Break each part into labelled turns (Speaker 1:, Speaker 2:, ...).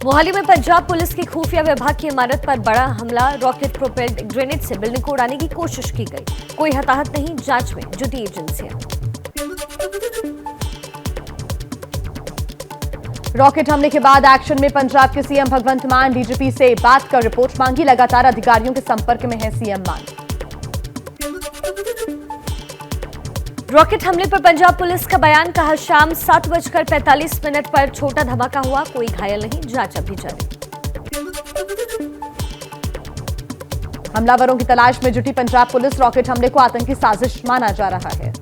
Speaker 1: मोहाली में पंजाब पुलिस की खुफिया विभाग की इमारत पर बड़ा हमला, रॉकेट प्रोपेल्ड ग्रेनेड से बिल्डिंग को उड़ाने की कोशिश की गई। कोई हताहत नहीं, जांच में जुटी एजेंसियां।
Speaker 2: रॉकेट हमले के बाद एक्शन में पंजाब के सीएम भगवंत मान, डीजीपी से बात कर रिपोर्ट मांगी। लगातार अधिकारियों के संपर्क में है सीएम मान।
Speaker 1: रॉकेट हमले पर पंजाब पुलिस का बयान, कहा शाम 7:45 पर छोटा धमाका हुआ, कोई घायल नहीं, जांच अभी जारी।
Speaker 2: हमलावरों की तलाश में जुटी पंजाब पुलिस, रॉकेट हमले को आतंकी साजिश माना जा रहा है।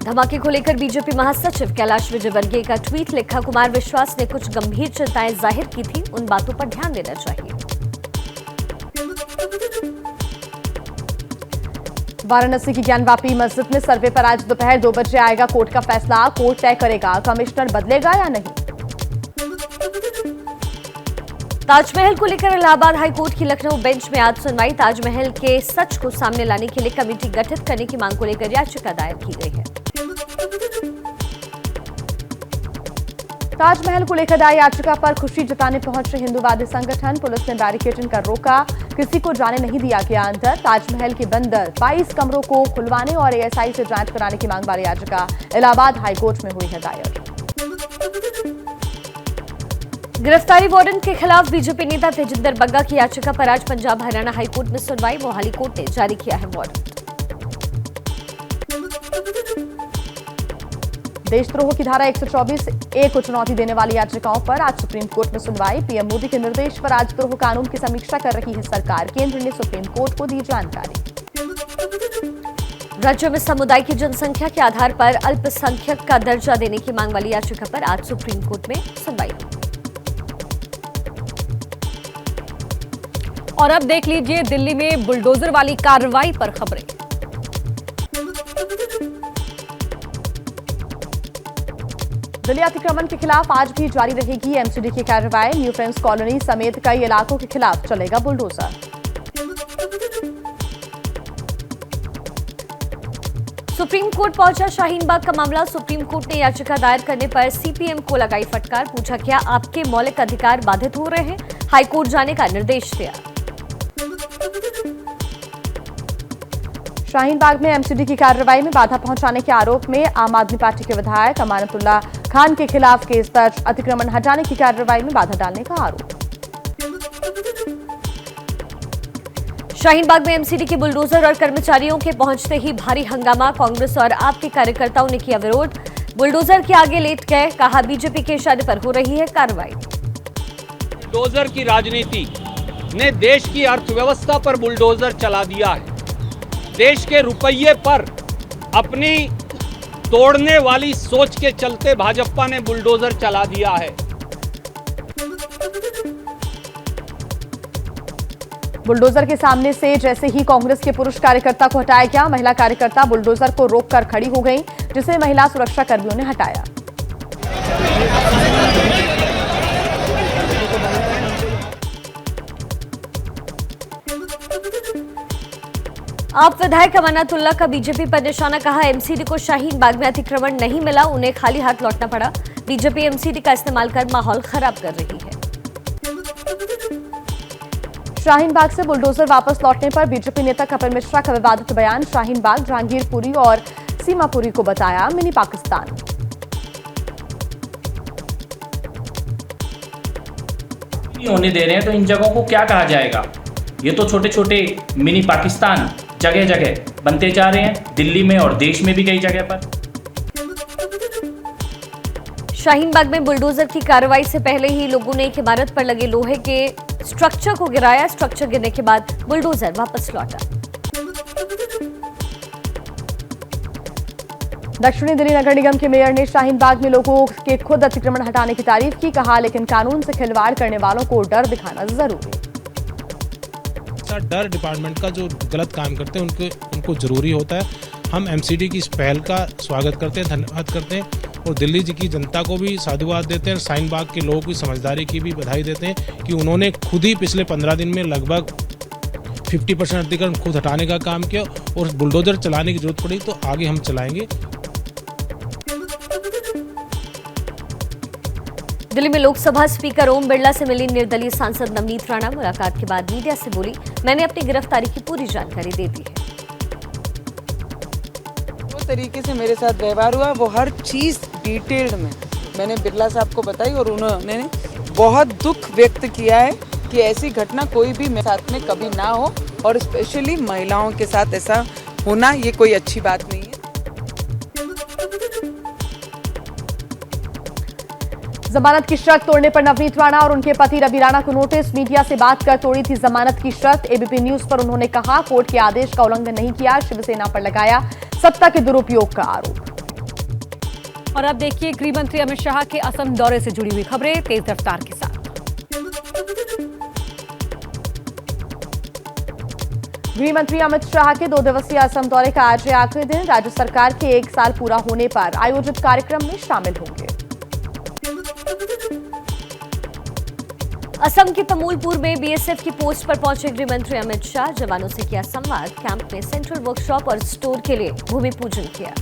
Speaker 1: धमाके को लेकर बीजेपी महासचिव कैलाश विजयवर्गीय का ट्वीट लिखा, कुमार विश्वास ने कुछ गंभीर चिंताएं जाहिर की थी, उन बातों पर ध्यान देना चाहिए।
Speaker 2: वाराणसी की ज्ञानवापी मस्जिद में सर्वे पर आज दोपहर 2 बजे आएगा कोर्ट का फैसला। कोर्ट तय करेगा कमिश्नर बदलेगा या नहीं।
Speaker 1: ताजमहल को लेकर इलाहाबाद हाईकोर्ट की लखनऊ बेंच में आज सुनवाई। ताजमहल के सच को सामने लाने के लिए कमेटी गठित करने की मांग को लेकर याचिका दायर की गई है।
Speaker 2: ताजमहल को लेकर दायर याचिका पर खुशी जताने पहुंचे हिंदूवादी संगठन। पुलिस ने बैरिकेडिंग कर रोका, किसी को जाने नहीं दिया गया अंदर। ताजमहल के बंद 22 कमरों को खुलवाने और एएसआई से जांच कराने की मांग वाली याचिका इलाहाबाद हाईकोर्ट में हुई है दायर।
Speaker 1: गिरफ्तारी वारंट के खिलाफ बीजेपी नेता तेजिंदर बग्गा की याचिका पर आज पंजाब हरियाणा हाईकोर्ट में सुनवाई। मोहाली कोर्ट ने जारी किया है वारंट।
Speaker 2: देशद्रोह की धारा 124(a) को चुनौती देने वाली याचिकाओं पर आज सुप्रीम कोर्ट में सुनवाई। पीएम मोदी के निर्देश पर आज द्रोह कानून की समीक्षा कर रही है सरकार। केंद्र ने सुप्रीम कोर्ट को दी जानकारी।
Speaker 1: राज्य में समुदाय की जनसंख्या के आधार पर अल्पसंख्यक का दर्जा देने की मांग वाली याचिका पर आज सुप्रीम कोर्ट में सुनवाई।
Speaker 3: और अब देख लीजिए दिल्ली में बुलडोजर वाली कार्रवाई पर खबरें।
Speaker 2: दिल्ली अतिक्रमण के खिलाफ आज भी जारी रहेगी एमसीडी की कार्रवाई। न्यू फ्रेंड्स कॉलोनी समेत कई इलाकों के खिलाफ चलेगा बुलडोजर।
Speaker 1: सुप्रीम कोर्ट पहुंचा शाहीन बाग का मामला। सुप्रीम कोर्ट ने याचिका दायर करने पर सीपीएम को लगाई फटकार, पूछा क्या आपके मौलिक अधिकार बाधित हो रहे हैं, हाईकोर्ट जाने का निर्देश दिया।
Speaker 2: शाहीन बाग में एमसीडी की कार्रवाई में बाधा पहुंचाने के आरोप में आम आदमी पार्टी के विधायक अमानतुल्लाह खान के खिलाफ केस दर्ज। अतिक्रमण हटाने की कार्रवाई में बाधा डालने का आरोप।
Speaker 1: शाहीन बाग में एमसीडी के बुलडोजर और कर्मचारियों के पहुंचते ही भारी हंगामा। कांग्रेस और आप के कार्यकर्ताओं ने किया विरोध, बुलडोजर के आगे लेट गए, कहा बीजेपी के इशारे पर हो रही है कार्रवाई।
Speaker 4: बुलडोजर की राजनीति ने देश की अर्थव्यवस्था पर बुलडोजर चला दिया है। देश के रुपये पर अपनी तोड़ने वाली सोच के चलते भाजपा ने बुलडोजर चला दिया है।
Speaker 2: बुलडोजर के सामने से जैसे ही कांग्रेस के पुरुष कार्यकर्ता को हटाया गया, महिला कार्यकर्ता बुलडोजर को रोककर खड़ी हो गई, जिसे महिला सुरक्षा कर्मियों ने हटाया।
Speaker 1: आप विधायक अमानतुल्लाह का बीजेपी पर निशाना, कहा एमसीडी को शाहीन बाग में अतिक्रमण नहीं मिला, उन्हें खाली हाथ लौटना पड़ा। बीजेपी एमसीडी का इस्तेमाल कर माहौल खराब कर रही है।
Speaker 2: शाहीन बाग से बुलडोजर वापस लौटने पर बीजेपी नेता कपिल मिश्रा का विवादित बयान। शाहीन बाग जहांगीरपुरी और सीमापुरी को बताया मिनी पाकिस्तान।
Speaker 5: होने दे रहे हैं तो इन जगहों को क्या कहा जाएगा। ये तो छोटे छोटे मिनी पाकिस्तान जगह जगह बनते जा रहे हैं, दिल्ली में और देश में भी कई जगह पर।
Speaker 1: शाहीन बाग में बुलडोजर की कार्रवाई से पहले ही लोगों ने एक इमारत पर लगे लोहे के स्ट्रक्चर को गिराया। स्ट्रक्चर गिरने के बाद बुलडोजर वापस लौटा।
Speaker 2: दक्षिणी दिल्ली नगर निगम के मेयर ने शाहीन बाग में लोगों के खुद अतिक्रमण हटाने की तारीफ की, कहा लेकिन कानून से खिलवाड़ करने वालों को डर दिखाना जरूरी।
Speaker 6: डर डिपार्टमेंट का जो गलत काम करते हैं उनको जरूरी होता है। हम एमसीडी की इस पहल का स्वागत करते हैं, धन्यवाद करते हैं और दिल्ली जी की जनता को भी साधुवाद देते हैं। शाहीन बाग के लोगों की समझदारी की भी बधाई देते हैं कि उन्होंने खुद ही पिछले 15 दिन में लगभग 50% अतिक्रमण खुद हटाने का काम किया और बुलडोजर चलाने की जरूरत पड़ी तो आगे हम चलाएंगे।
Speaker 1: दिल्ली में लोकसभा स्पीकर ओम बिरला से मिली निर्दलीय सांसद नवनीत राणा। मुलाकात के बाद मीडिया से बोली, मैंने अपनी गिरफ्तारी की पूरी जानकारी दे दी है।
Speaker 7: वो तरीके से मेरे साथ व्यवहार हुआ, वो हर चीज़ डिटेल्ड में मैंने बिरला साहब को बताई और उन्होंने बहुत दुख व्यक्त किया है कि ऐसी घटना कोई भी मेरे साथ में कभी ना हो, और स्पेशली महिलाओं के साथ ऐसा होना ये कोई अच्छी बात नहीं है।
Speaker 2: जमानत की शर्त तोड़ने पर नवनीत राणा और उनके पति रवि राणा को नोटिस। मीडिया से बात कर तोड़ी थी जमानत की शर्त। एबीपी न्यूज पर उन्होंने कहा, कोर्ट के आदेश का उल्लंघन नहीं किया, शिवसेना पर लगाया सत्ता के दुरुपयोग का आरोप।
Speaker 3: और अब देखिए गृह मंत्री अमित शाह के असम दौरे से जुड़ी हुई खबरें तेज रफ्तार के साथ।
Speaker 2: गृह मंत्री अमित शाह के 2 दिवसीय असम दौरे का आज है आखिरी दिन। राज्य सरकार के 1 साल पूरा होने पर आयोजित कार्यक्रम में शामिल होंगे।
Speaker 1: असम के तमूलपुर में बीएसएफ की पोस्ट पर पहुंचे गृह मंत्री अमित शाह। जवानों से किया संवाद। कैंप में सेंट्रल वर्कशॉप और स्टोर के लिए भूमि पूजन किया।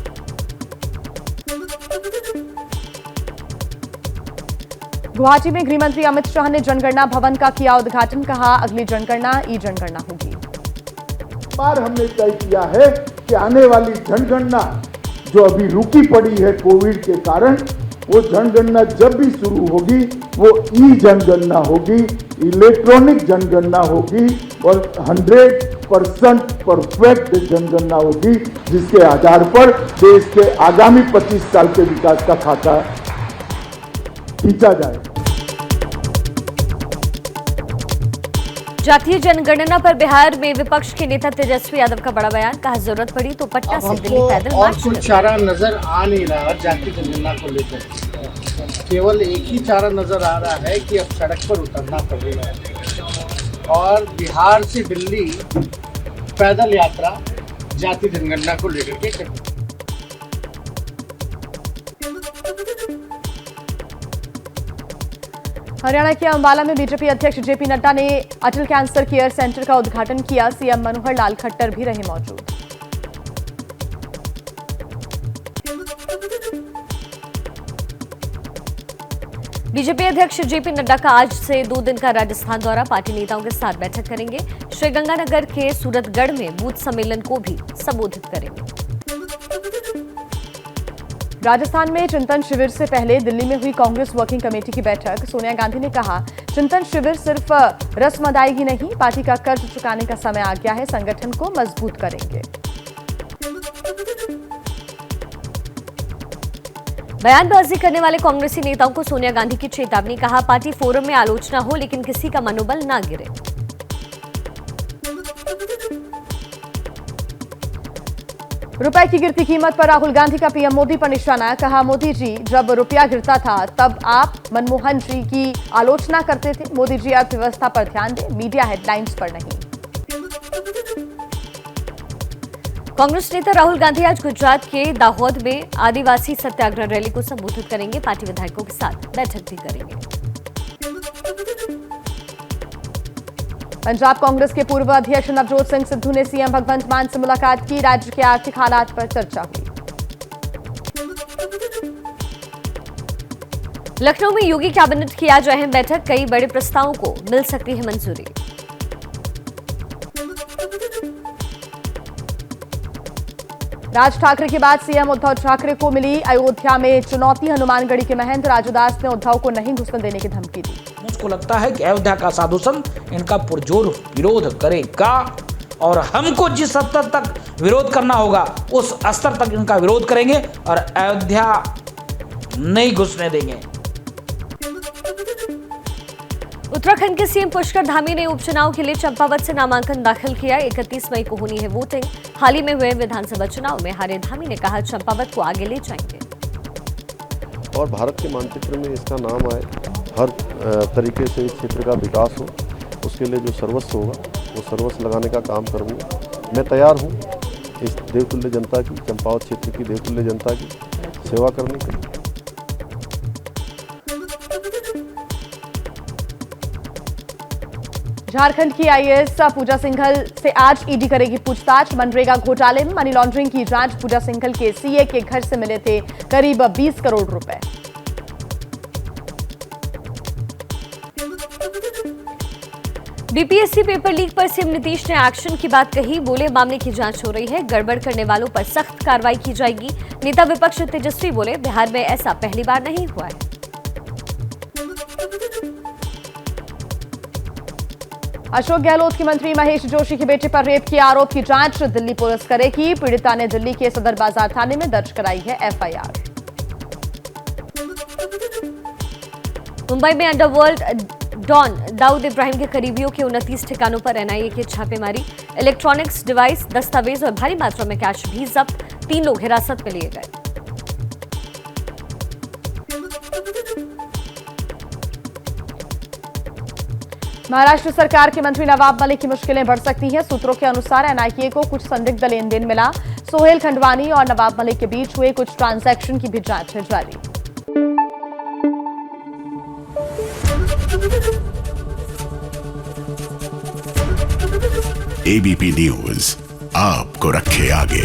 Speaker 2: गुवाहाटी में गृह मंत्री अमित शाह ने जनगणना भवन का किया उद्घाटन। कहा, अगली जनगणना ई जनगणना होगी।
Speaker 8: बार हमने तय किया है कि आने वाली जनगणना जो अभी रुकी पड़ी है कोविड के कारण, वो जनगणना जब भी शुरू होगी वो ई जनगणना होगी, इलेक्ट्रॉनिक जनगणना होगी और 100% परफेक्ट जनगणना होगी, जिसके आधार पर देश के आगामी 25 साल के विकास का खाका खींचा जाए।
Speaker 1: जातीय जनगणना पर बिहार में विपक्ष के नेता तेजस्वी यादव का बड़ा बयान। कहा, जरूरत पड़ी तो पटना से दिल्ली पैदल
Speaker 9: और
Speaker 1: मार्च
Speaker 9: कोई
Speaker 1: करेंगे।
Speaker 9: चारा नजर आ नहीं रहा जातीय जनगणना को लेकर। केवल एक ही चारा नजर आ रहा है कि अब सड़क पर उतरना पड़ेगा और बिहार से दिल्ली पैदल यात्रा जातीय जनगणना को लेकर के करनी।
Speaker 2: हरियाणा के अंबाला में बीजेपी अध्यक्ष जेपी नड्डा ने अटल कैंसर केयर सेंटर का उद्घाटन किया। सीएम मनोहर लाल खट्टर भी रहे मौजूद।
Speaker 1: बीजेपी अध्यक्ष जेपी नड्डा का आज से 2 दिन का राजस्थान दौरा। पार्टी नेताओं के साथ बैठक करेंगे। श्रीगंगानगर के सूरतगढ़ में बूथ सम्मेलन को भी संबोधित करेंगे।
Speaker 2: राजस्थान में चिंतन शिविर से पहले दिल्ली में हुई कांग्रेस वर्किंग कमेटी की बैठक। सोनिया गांधी ने कहा, चिंतन शिविर सिर्फ रस्म अदायगी नहीं, पार्टी का कर्ज चुकाने का समय आ गया है, संगठन को मजबूत करेंगे।
Speaker 1: बयानबाजी करने वाले कांग्रेसी नेताओं को सोनिया गांधी की चेतावनी। कहा, पार्टी फोरम में आलोचना हो लेकिन किसी का मनोबल ना गिरे।
Speaker 2: रुपए की गिरती कीमत पर राहुल गांधी का पीएम मोदी पर निशाना। कहा, मोदी जी जब रुपया गिरता था तब आप मनमोहन जी की आलोचना करते थे। मोदी जी अर्थव्यवस्था पर ध्यान दें, मीडिया हेडलाइंस पर नहीं।
Speaker 1: कांग्रेस नेता राहुल गांधी आज गुजरात के दाहोद में आदिवासी सत्याग्रह रैली को संबोधित करेंगे। पार्टी विधायकों के साथ बैठक भी करेंगे।
Speaker 2: पंजाब कांग्रेस के पूर्व अध्यक्ष नवजोत सिंह सिद्धू ने सीएम भगवंत मान से मुलाकात की। राज्य के आर्थिक हालात पर चर्चा हुई।
Speaker 1: लखनऊ में योगी कैबिनेट की आज अहम बैठक। कई बड़े प्रस्तावों को मिल सकती है मंजूरी।
Speaker 2: राज ठाकरे के बाद सीएम उद्धव ठाकरे को मिली अयोध्या में चुनौती। हनुमानगढ़ी के महंत राजूदास ने उद्धव को नहीं घुसने देने की धमकी दी।
Speaker 10: मुझको लगता है कि अयोध्या का साधु संत इनका पुरजोर विरोध करेगा और हमको जिस स्तर तक विरोध करना होगा उस स्तर तक इनका विरोध करेंगे और अयोध्या नहीं घुसने देंगे।
Speaker 1: उत्तराखंड के सीएम पुष्कर धामी ने उपचुनाव के लिए चंपावत से नामांकन दाखिल किया। 31 मई को होनी है वोटिंग। हाल ही में हुए विधानसभा चुनाव में हारे धामी ने कहा, चंपावत को आगे ले जाएंगे
Speaker 11: और भारत के मानचित्र में इसका नाम आए, हर तरीके से इस क्षेत्र का विकास हो, उसके लिए जो सर्वस्व होगा वो सर्वस्व लगाने का काम करूँगा। मैं तैयार हूँ इस देवतुल्य जनता की, चंपावत क्षेत्र की देवतुल्य जनता की सेवा करने के लिए।
Speaker 2: झारखंड की आईएएस पूजा सिंघल से आज ईडी करेगी पूछताछ। मनरेगा घोटाले में मनी लॉन्ड्रिंग की जांच। पूजा सिंघल के सीए के घर से मिले थे करीब 20 करोड़ रुपए।
Speaker 1: बीपीएससी पेपर लीक पर सीएम नीतीश ने एक्शन की बात कही। बोले मामले की जांच हो रही है, गड़बड़ करने वालों पर सख्त कार्रवाई की जाएगी। नेता विपक्ष तेजस्वी बोले बिहार में ऐसा पहली बार नहीं हुआ है।
Speaker 2: अशोक गहलोत की मंत्री महेश जोशी के बेटे पर रेप के आरोप की जांच दिल्ली पुलिस करेगी। पीड़िता ने दिल्ली के सदर बाजार थाने में दर्ज कराई है एफआईआर।
Speaker 1: मुंबई में अंडरवर्ल्ड डॉन दाऊद इब्राहिम के करीबियों के 29 ठिकानों पर एनआईए की छापेमारी। इलेक्ट्रॉनिक्स डिवाइस, दस्तावेज और भारी मात्रा में कैश भी जब्त। 3 लोग हिरासत में लिए गए।
Speaker 2: महाराष्ट्र सरकार के मंत्री नवाब मलिक की मुश्किलें बढ़ सकती हैं। सूत्रों के अनुसार एनआईए को कुछ संदिग्ध लेन देन मिला। सोहेल खंडवानी और नवाब मलिक के बीच हुए कुछ ट्रांजैक्शन की भी जांच है जारी।
Speaker 12: एबीपी न्यूज आपको रखे आगे।